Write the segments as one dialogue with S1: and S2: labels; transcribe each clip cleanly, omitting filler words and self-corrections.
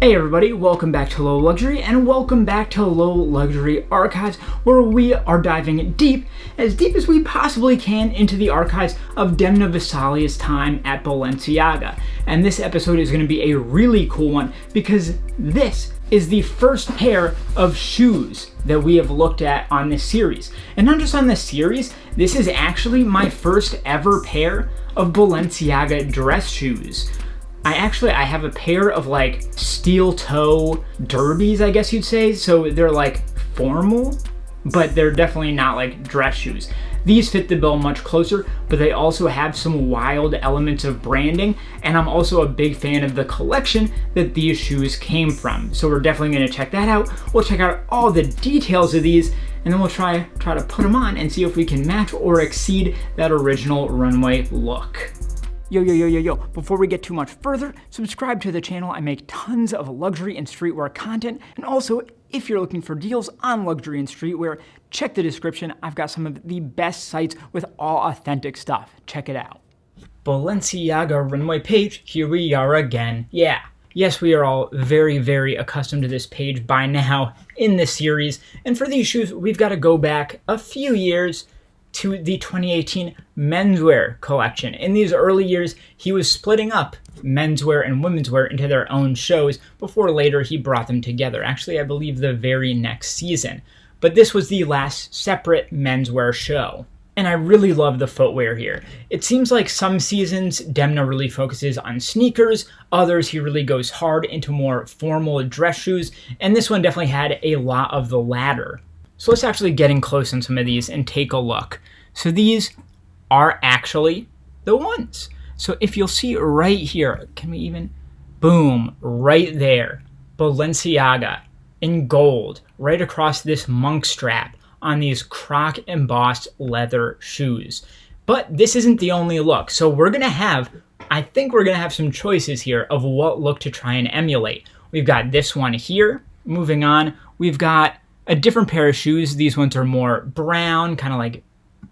S1: Hey everybody, welcome back to Low Luxury and welcome back to Low Luxury Archives, where we are diving deep as we possibly can into the archives of Demna Gvasalia's time at Balenciaga. And this episode is going to be a really cool one because this is the first pair of shoes that we have looked at on this series. And not just on this series, this is actually my first ever pair of Balenciaga dress shoes. I have a pair of like steel toe derbies, I guess you'd say. So they're like formal, but they're definitely not like dress shoes. These fit the bill much closer, but they also have some wild elements of branding. And I'm also a big fan of the collection that these shoes came from. So we're definitely going to check that out. We'll check out all the details of these, and then we'll try to put them on and see if we can match or exceed that original runway look. Yo, before we get too much further, subscribe to the channel. I make tons of luxury and streetwear content. And also, if you're looking for deals on luxury and streetwear, check the description. I've got some of the best sites with all authentic stuff. Check it out. Balenciaga runway page, here we are again. Yeah. Yes, we are all very, very accustomed to this page by now in this series. And for these shoes, we've got to go back a few years to the 2018 menswear collection. In these early years, he was splitting up menswear and womenswear into their own shows before later he brought them together. Actually, I believe the very next season. But this was the last separate menswear show. And I really love the footwear here. It seems like some seasons Demna really focuses on sneakers, others he really goes hard into more formal dress shoes, and this one definitely had a lot of the latter. So let's actually get in close on some of these and take a look. So these are actually the ones. So if you'll see right here, can we even, boom, right there, Balenciaga in gold, right across this monk strap on these Croc-embossed leather shoes. But this isn't the only look. So I think we're gonna have some choices here of what look to try and emulate. We've got this one here. Moving on, we've got a different pair of shoes. These ones are more brown, kind of like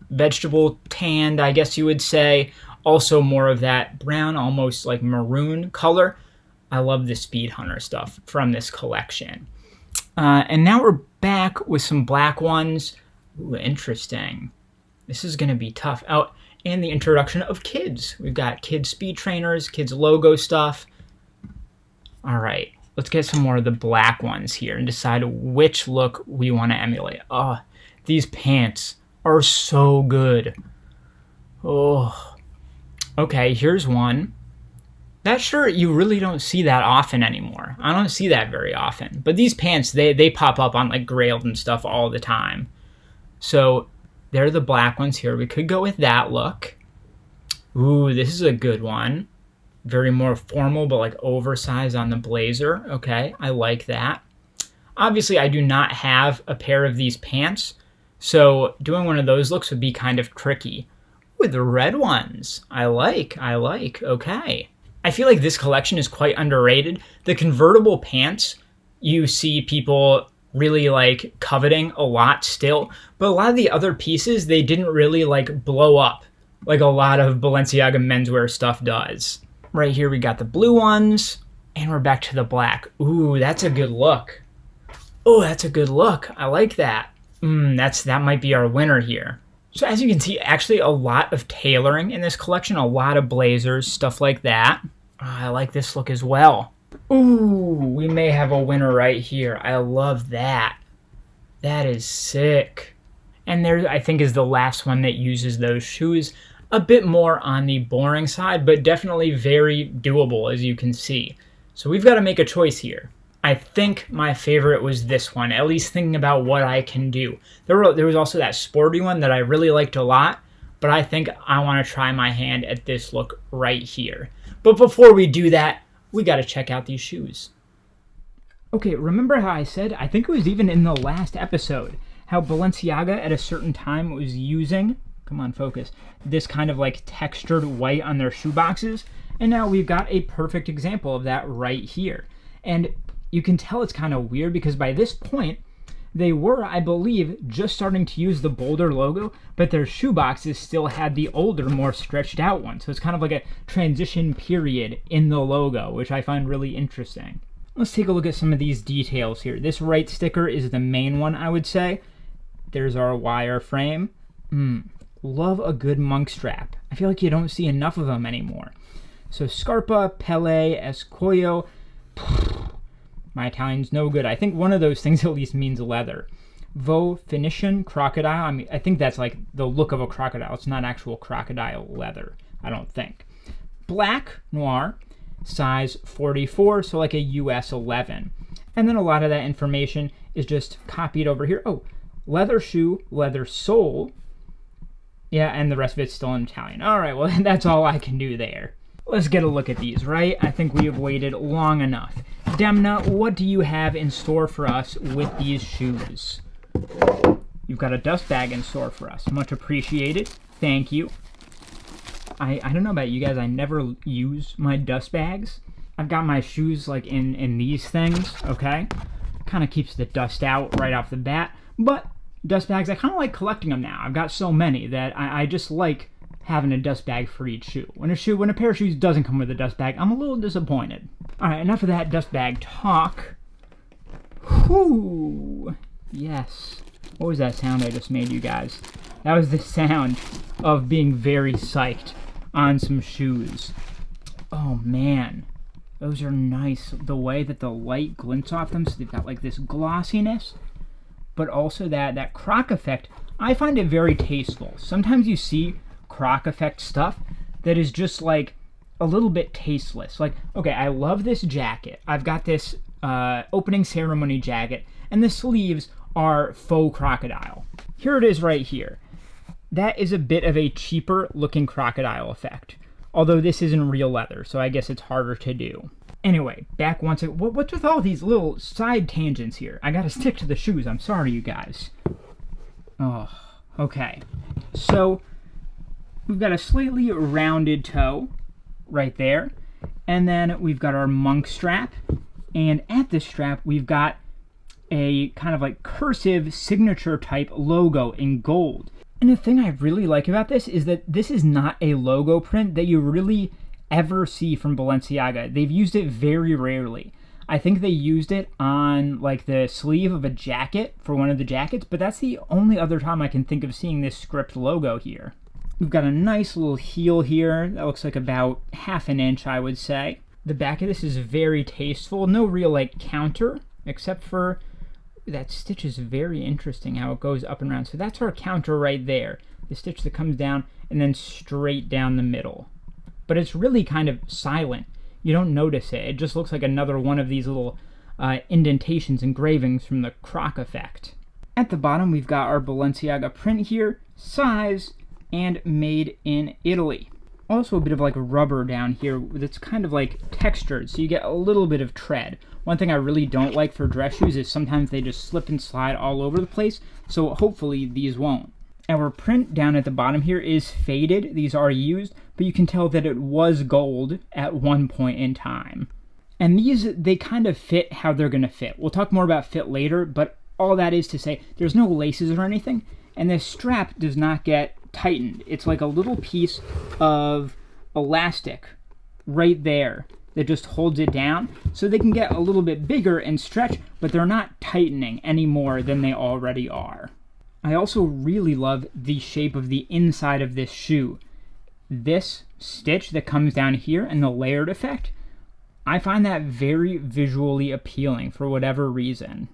S1: vegetable tanned, I guess you would say. Also more of that brown, almost like maroon color. I love the Speed Hunter stuff from this collection. And now we're back with some black ones. Ooh, interesting. This is going to be tough. Oh, and the introduction of kids. We've got kids speed trainers, kids logo stuff. All right. Let's get some more of the black ones here and decide which look we want to emulate. Oh, these pants are so good. Oh, okay, here's one. That shirt, you really don't see that often anymore. I don't see that very often. But these pants, they pop up on like Grailed and stuff all the time. So they're the black ones here. We could go with that look. Ooh, this is a good one. Very more formal, but like oversized on the blazer. Okay, I like that. Obviously, I do not have a pair of these pants, so doing one of those looks would be kind of tricky. With the red ones, I like. Okay. I feel like this collection is quite underrated. The convertible pants, you see people really like coveting a lot still, but a lot of the other pieces, they didn't really like blow up like a lot of Balenciaga menswear stuff does. Right here we got the blue ones, and we're back to the black. Ooh, that's a good look. Oh, that's a good look. I like that. That might be our winner here. So as you can see, actually a lot of tailoring in this collection, a lot of blazers, stuff like that. I like this look as well. Ooh, we may have a winner right here. I love that. That is sick. And there, I think, is the last one that uses those shoes. A bit more on the boring side, but definitely very doable, as you can see. So we've got to make a choice here. I think my favorite was this one, at least thinking about what I can do. There was also that sporty one that I really liked a lot, but I think I want to try my hand at this look right here. But before we do that, we got to check out these shoes. Okay, remember how I said, I think it was even in the last episode, how Balenciaga at a certain time was using, come on, focus, this kind of like textured white on their shoe boxes. And now we've got a perfect example of that right here. And you can tell it's kind of weird because by this point, they were, I believe, just starting to use the bolder logo, but their shoe boxes still had the older, more stretched out one. So it's kind of like a transition period in the logo, which I find really interesting. Let's take a look at some of these details here. This right sticker is the main one, I would say. There's our wire frame. Love a good monk strap. I feel like you don't see enough of them anymore. So Scarpa, Pelle, Escoio. My Italian's no good. I think one of those things at least means leather. Vo Phoenician crocodile. I mean, I think that's like the look of a crocodile. It's not actual crocodile leather, I don't think. Black Noir, size 44, so like a US 11. And then a lot of that information is just copied over here. Oh, leather shoe, leather sole. Yeah, and the rest of it's still in Italian. All right, well, that's all I can do there. Let's get a look at these, right? I think we have waited long enough. Demna, what do you have in store for us with these shoes? You've got a dust bag in store for us. Much appreciated. Thank you. I don't know about you guys. I never use my dust bags. I've got my shoes like in these things, okay? Kind of keeps the dust out right off the bat. But dust bags, I kind of like collecting them now. I've got so many that I just like having a dust bag for each shoe. When a pair of shoes doesn't come with a dust bag, I'm a little disappointed. All right, enough of that dust bag talk. Whoo! Yes. What was that sound I just made, you guys? That was the sound of being very psyched on some shoes. Oh man, those are nice. The way that the light glints off them, so they've got like this glossiness, but also that croc effect. I find it very tasteful. Sometimes you see croc effect stuff that is just like a little bit tasteless. Like, okay, I love this jacket. I've got this opening ceremony jacket, and the sleeves are faux crocodile. Here it is right here. That is a bit of a cheaper looking crocodile effect. Although this isn't real leather, so I guess it's harder to do. Anyway, back once again. What's with all these little side tangents here? I gotta stick to the shoes. I'm sorry, you guys. Oh, okay. So, we've got a slightly rounded toe right there. And then we've got our monk strap. And at this strap, we've got a kind of like cursive signature type logo in gold. And the thing I really like about this is that this is not a logo print that you really ever see from Balenciaga. They've used it very rarely. I think they used it on like the sleeve of a jacket for one of the jackets, but that's the only other time I can think of seeing this script logo here. We've got a nice little heel here that looks like about ½ an inch, I would say. The back of this is very tasteful. No real like counter, except for that stitch is very interesting how it goes up and around. So that's our counter right there. The stitch that comes down and then straight down the middle. But it's really kind of silent. You don't notice it. It just looks like another one of these little indentations, engravings from the Croc effect. At the bottom, we've got our Balenciaga print here, size, and made in Italy. Also a bit of like rubber down here that's kind of like textured, so you get a little bit of tread. One thing I really don't like for dress shoes is sometimes they just slip and slide all over the place, so hopefully these won't. Our print down at the bottom here is faded. These are used, but you can tell that it was gold at one point in time. And these, they kind of fit how they're going to fit. We'll talk more about fit later, but all that is to say, there's no laces or anything, and this strap does not get tightened. It's like a little piece of elastic right there that just holds it down, so they can get a little bit bigger and stretch, but they're not tightening any more than they already are. I also really love the shape of the inside of this shoe. This stitch that comes down here and the layered effect, I find that very visually appealing for whatever reason.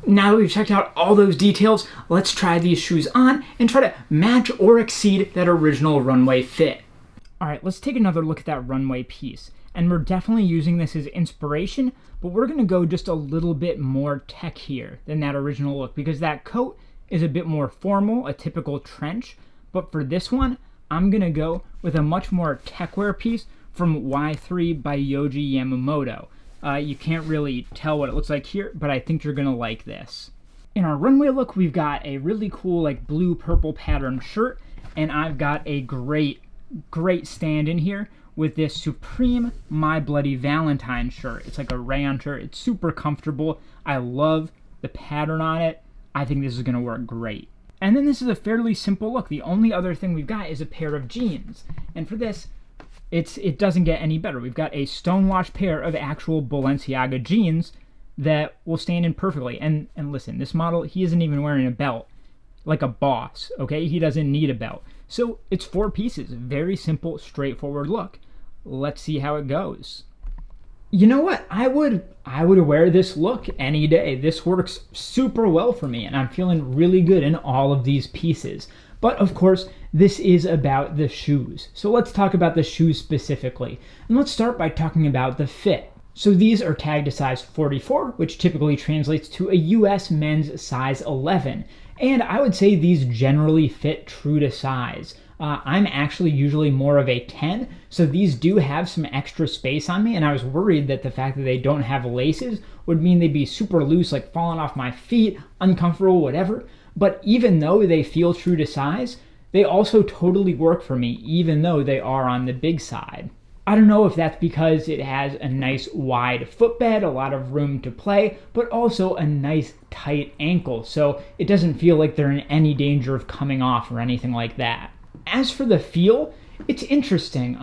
S1: Now that we've checked out all those details, let's try these shoes on and try to match or exceed that original runway fit. All right, let's take another look at that runway piece. And we're definitely using this as inspiration, but we're gonna go just a little bit more tech here than that original look, because that coat is a bit more formal, a typical trench, but for this one, I'm gonna go with a much more tech wear piece from Y3 by Yohji Yamamoto. You can't really tell what it looks like here, but I think you're gonna like this. In our runway look, we've got a really cool like blue-purple pattern shirt, and I've got a great stand in here with this Supreme My Bloody Valentine shirt. It's like a rayon shirt. It's super comfortable. I love the pattern on it. I think this is gonna work great. And then this is a fairly simple look. The only other thing we've got is a pair of jeans. And for this, It doesn't get any better. We've got a stonewashed pair of actual Balenciaga jeans that will stand in perfectly. And listen, this model, he isn't even wearing a belt like a boss, okay? He doesn't need a belt. So it's 4 pieces, very simple, straightforward look. Let's see how it goes. You know what? I would wear this look any day. This works super well for me, and I'm feeling really good in all of these pieces. But of course, this is about the shoes. So let's talk about the shoes specifically. And let's start by talking about the fit. So these are tagged to size 44, which typically translates to a US men's size 11. And I would say these generally fit true to size. I'm actually usually more of a 10, so these do have some extra space on me, and I was worried that the fact that they don't have laces would mean they'd be super loose, like falling off my feet, uncomfortable, whatever. But even though they feel true to size, they also totally work for me, even though they are on the big side. I don't know if that's because it has a nice wide footbed, a lot of room to play, but also a nice tight ankle, so it doesn't feel like they're in any danger of coming off or anything like that. As for the feel, it's interesting.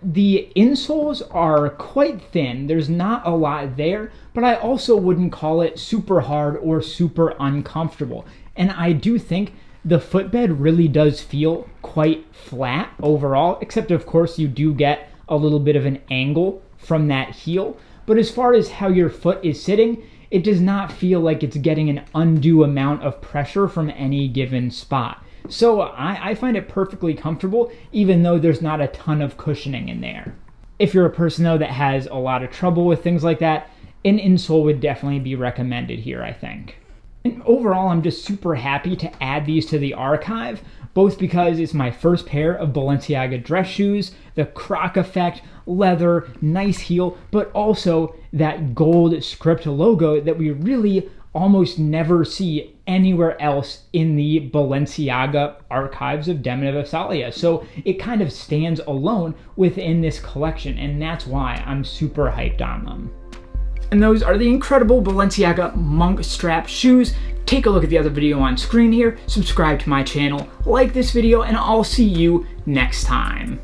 S1: The insoles are quite thin. There's not a lot there, but I also wouldn't call it super hard or super uncomfortable. And I do think the footbed really does feel quite flat overall, except of course you do get a little bit of an angle from that heel. But as far as how your foot is sitting, it does not feel like it's getting an undue amount of pressure from any given spot. So I find it perfectly comfortable, even though there's not a ton of cushioning in there. If you're a person, though, that has a lot of trouble with things like that, an insole would definitely be recommended here, I think. And overall, I'm just super happy to add these to the archive, both because it's my first pair of Balenciaga dress shoes, the Croc effect, leather, nice heel, but also that gold script logo that we really almost never see anywhere else in the Balenciaga archives of Demna Gvasalia. So it kind of stands alone within this collection, and that's why I'm super hyped on them. And those are the incredible Balenciaga monk strap shoes. Take a look at the other video on screen here, subscribe to my channel, like this video, and I'll see you next time.